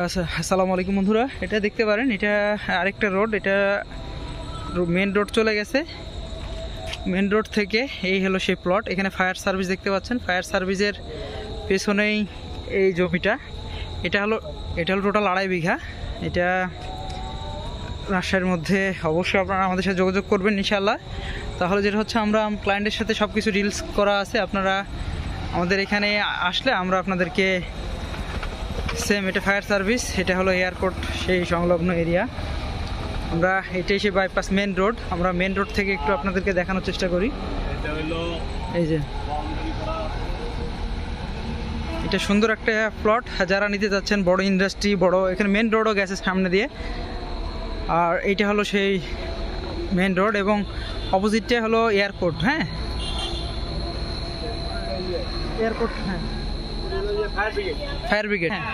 আচ্ছা, আসসালামু আলাইকুম বন্ধুরা। এটা দেখতে পারেন, এটা আরেকটা রোড। এটা মেন রোড চলে গেছে। মেন রোড থেকে এই হলো সেই প্লট। এখানে ফায়ার সার্ভিস দেখতে পাচ্ছেন। ফায়ার সার্ভিসের পেছনেই এই জমিটা। এটা হলো টোটাল 2.5 বিঘা। এটা রাজশাহীর মধ্যে। অবশ্যই আপনারা আমাদের সাথে যোগাযোগ করবেন ইনশাআল্লাহ। তাহলে যেটা হচ্ছে, আমরা ক্লায়েন্টের সাথে সব কিছু ডিলস করা আছে। আপনারা আমাদের এখানে আসলে আমরা আপনাদেরকে সেম, এটা ফায়ার সার্ভিস, এটা হলো এয়ারপোর্ট সেই সংলগ্ন এরিয়া। আমরা এটাই সেই বাইপাস মেন রোড। আমরা মেন রোড থেকে একটু আপনাদেরকে দেখানোর চেষ্টা করি। এই যে এটা সুন্দর একটা প্লট। যারা নিতে যাচ্ছেন, বড় ইন্ডাস্ট্রি, বড়, এখানে মেন রোডও গেছে সামনে দিয়ে। আর এইটা হলো সেই মেন রোড এবং অপোজিটটা হলো এয়ারপোর্ট। হ্যাঁ, এয়ারপোর্ট। হ্যাঁ, ফায়ার ব্রিগেড। হ্যাঁ,